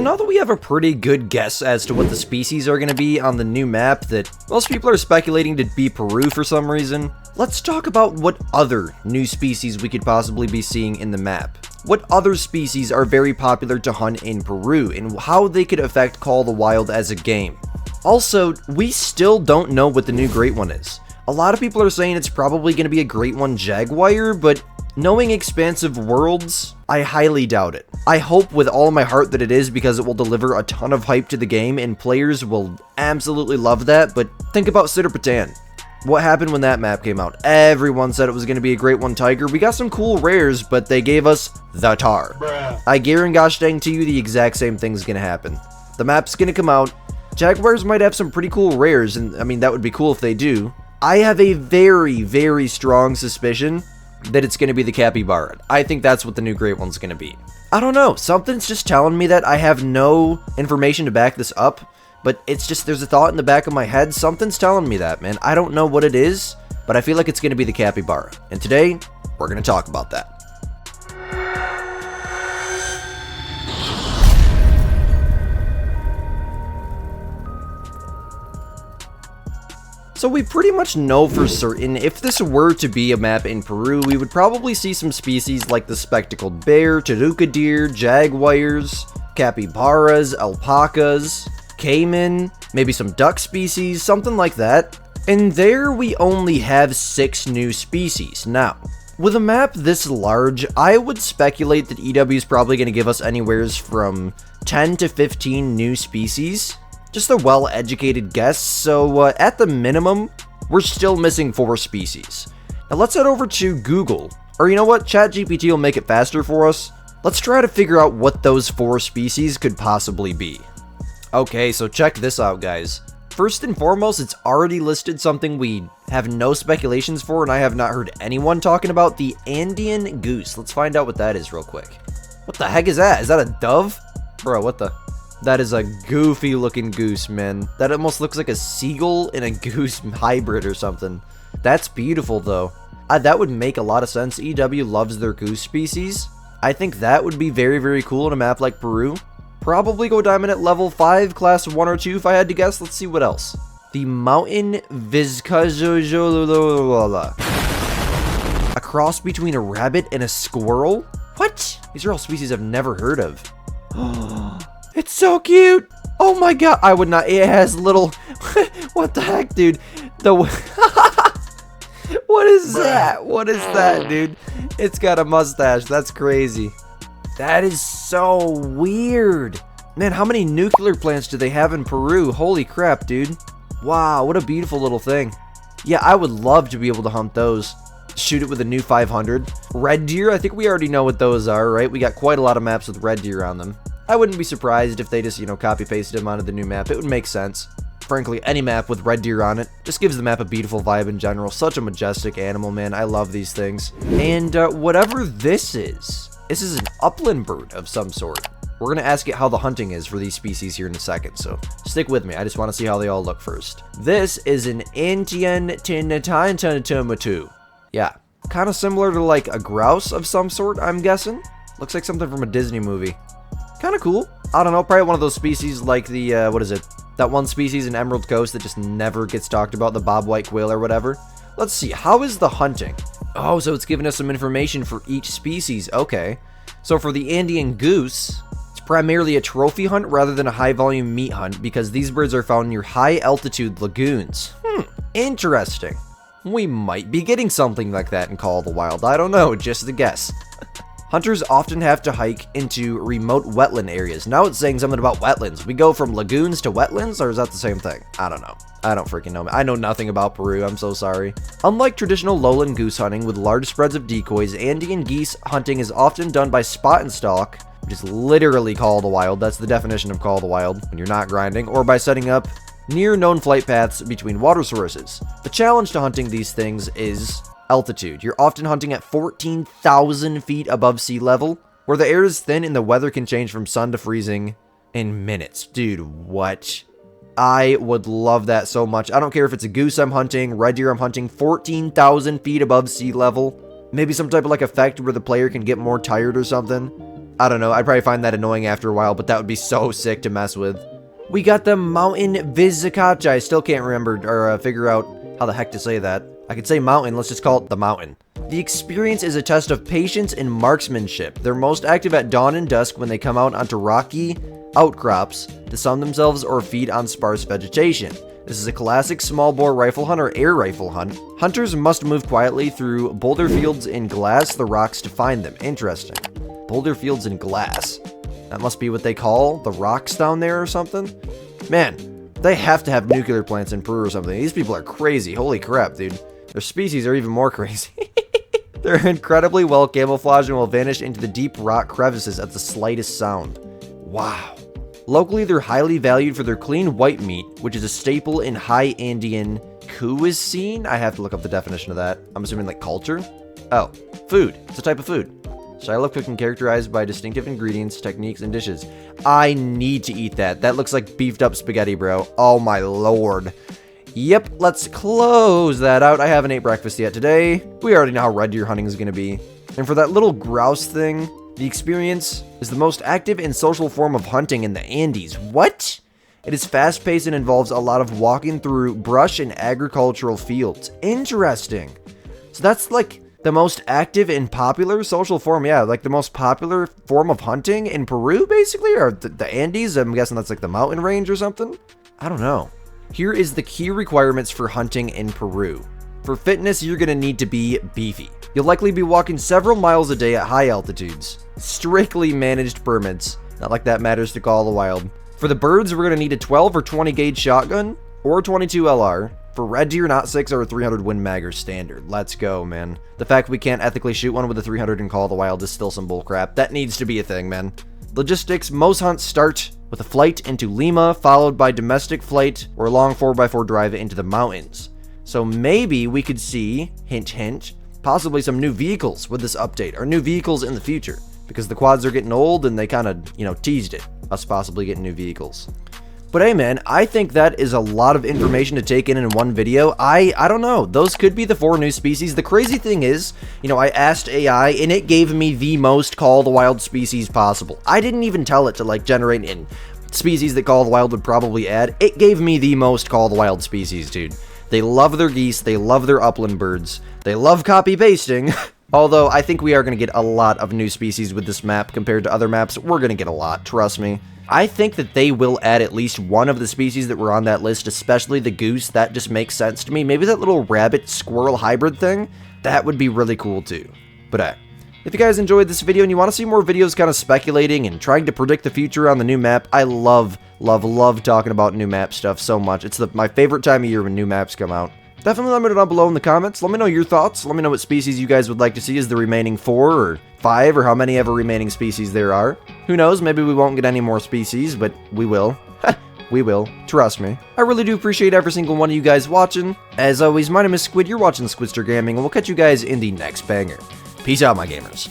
now that we have a pretty good guess as to what the species are going to be on the new map that most people are speculating to be Peru for some reason, let's talk about what other new species we could possibly be seeing in the map. What other species are very popular to hunt in Peru, and how they could affect Call of the Wild as a game. Also, we still don't know what the new Great One is. A lot of people are saying it's probably going to be a Great One Jaguar, but knowing Expansive Worlds, I highly doubt it. I hope with all my heart that it is, because it will deliver a ton of hype to the game and players will absolutely love that, but think about Sidorpatan. What happened when that map came out? Everyone said it was going to be a Great One Tiger. We got some cool rares, but they gave us the tar. Bruh. I guarantee gosh dang to you the exact same thing's going to happen. The map's going to come out. Jaguars might have some pretty cool rares, and I mean, that would be cool if they do. I have a very, very strong suspicion that it's going to be the Capybara. I think that's what the new Great One's going to be. I don't know. Something's just telling me that. I have no information to back this up, but it's just, there's a thought in the back of my head. Something's telling me that, man. I don't know what it is, but I feel like it's going to be the Capybara. And today, we're going to talk about that. So we pretty much know for certain if this were to be a map in Peru, we would probably see some species like the spectacled bear, taruca deer, jaguars, capybaras, alpacas, caiman, maybe some duck species, something like that. And there we only have 6 new species. Now, with a map this large, I would speculate that EW is probably going to give us anywhere from 10 to 15 new species. Just a well-educated guess, so at the minimum, we're still missing 4 species. Now let's head over to Google, or you know what, ChatGPT will make it faster for us. Let's try to figure out what those 4 species could possibly be. Okay, so check this out, guys. First and foremost, it's already listed something we have no speculations for, and I have not heard anyone talking about, the Andean goose. Let's find out what that is real quick. What the heck is that? Is that a dove? Bro, what the... That is a goofy looking goose, man. That almost looks like a seagull and a goose hybrid or something. That's beautiful, though. That would make a lot of sense. EW loves their goose species. I think that would be very, very cool in a map like Peru. Probably go diamond at level 5, class 1 or 2 if I had to guess. Let's see what else. The mountain vizcajololola. A cross between a rabbit and a squirrel? What? These are all species I've never heard of. It's so cute. Oh my god. I would not. It has little... What the heck, dude? What is that? What is that, dude? It's got a mustache. That's crazy. That is so weird. Man, how many nuclear plants do they have in Peru? Holy crap, dude. Wow, what a beautiful little thing. Yeah, I would love to be able to hunt those. Shoot it with a new 500. Red deer, I think we already know what those are, right? We got quite a lot of maps with red deer on them. I wouldn't be surprised if they just, copy-pasted them onto the new map. It would make sense. Frankly, any map with red deer on it just gives the map a beautiful vibe in general. Such a majestic animal, man. I love these things. And whatever this is an upland bird of some sort. We're going to ask it how the hunting is for these species here in a second, so stick with me. I just want to see how they all look first. This is an Andean tinnatantantamatu. Yeah, kind of similar to like a grouse of some sort, I'm guessing. Looks like something from a Disney movie. Kind of cool. I don't know, probably one of those species like the, what is it? That one species in Emerald Coast that just never gets talked about, the bobwhite quail or whatever. Let's see, how is the hunting? Oh, so it's giving us some information for each species. Okay. So for the Andean goose, it's primarily a trophy hunt rather than a high-volume meat hunt because these birds are found near high-altitude lagoons. Interesting. We might be getting something like that in Call of the Wild. I don't know, just a guess. Hunters often have to hike into remote wetland areas. Now it's saying something about wetlands. We go from lagoons to wetlands, or is that the same thing? I don't know. I don't freaking know. I know nothing about Peru. I'm so sorry. Unlike traditional lowland goose hunting with large spreads of decoys, Andean geese hunting is often done by spot and stalk, which is literally Call of the Wild. That's the definition of Call of the Wild when you're not grinding, or by setting up near known flight paths between water sources. The challenge to hunting these things is altitude. You're often hunting at 14,000 feet above sea level, where the air is thin and the weather can change from sun to freezing in minutes. Dude, what? I would love that so much. I don't care if it's a goose I'm hunting, red deer I'm hunting, 14,000 feet above sea level. Maybe some type of like effect where the player can get more tired or something. I don't know, I'd probably find that annoying after a while, but that would be so sick to mess with. We got the mountain Vizcacha. I still can't remember or figure out how the heck to say that. I could say mountain, let's just call it the mountain. The experience is a test of patience and marksmanship. They're most active at dawn and dusk when they come out onto rocky outcrops to sun themselves or feed on sparse vegetation. This is a classic small bore rifle hunt or air rifle hunt. Hunters must move quietly through boulder fields and glass the rocks to find them. Interesting. Boulder fields and glass. That must be what they call the rocks down there or something? Man, they have to have nuclear plants in Peru or something. These people are crazy. Holy crap, dude. Their species are even more crazy. They're incredibly well camouflaged and will vanish into the deep rock crevices at the slightest sound. Wow. Locally, they're highly valued for their clean white meat, which is a staple in high Andean cuisine. I have to look up the definition of that. I'm assuming like culture? Oh, food. It's a type of food. Style of cooking characterized by distinctive ingredients, techniques, and dishes. I need to eat that. That looks like beefed up spaghetti, bro. Oh my lord. Yep, let's close that out. I haven't ate breakfast yet today. We already know how red deer hunting is going to be. And for that little grouse thing, the experience is the most active and social form of hunting in the Andes. What? It is fast-paced and involves a lot of walking through brush and agricultural fields. Interesting. So that's like the most active and popular social form. Yeah, like the most popular form of hunting in Peru, basically? Or the Andes? I'm guessing that's like the mountain range or something? I don't know. Here is the key requirements for hunting in Peru. For fitness, you're going to need to be beefy. You'll likely be walking several miles a day at high altitudes. Strictly managed permits. Not like that matters to Call of the Wild. For the birds, we're going to need a 12 or 20 gauge shotgun or 22 LR. For red deer, not 6 or a 300 Win Mag are standard. Let's go, man. The fact we can't ethically shoot one with a 300 in Call of the Wild is still some bullcrap. That needs to be a thing, man. Logistics, most hunts start with a flight into Lima, followed by domestic flight or a long 4x4 drive into the mountains. So maybe we could see, hint hint, possibly some new vehicles with this update, or new vehicles in the future, because the quads are getting old and they kind of, teased it, us possibly getting new vehicles. But hey man, I think that is a lot of information to take in one video. I don't know, those could be the 4 new species. The crazy thing is, I asked AI and it gave me the most Call of the Wild species possible. I didn't even tell it to like generate in species that Call of the Wild would probably add. It gave me the most Call of the Wild species, dude. They love their geese, they love their upland birds, they love copy pasting. Although I think we are going to get a lot of new species with this map compared to other maps. We're going to get a lot, trust me. I think that they will add at least one of the species that were on that list, especially the goose. That just makes sense to me. Maybe that little rabbit-squirrel hybrid thing, that would be really cool too. But if you guys enjoyed this video and you want to see more videos kind of speculating and trying to predict the future on the new map, I love talking about new map stuff so much. It's my favorite time of year when new maps come out. Definitely let me know down below in the comments. Let me know your thoughts. Let me know what species you guys would like to see as the remaining 4 or 5 or how many ever remaining species there are. Who knows, maybe we won't get any more species, but we will. We will. Trust me. I really do appreciate every single one of you guys watching. As always, my name is Squid. You're watching Squidster Gaming, and we'll catch you guys in the next banger. Peace out, my gamers.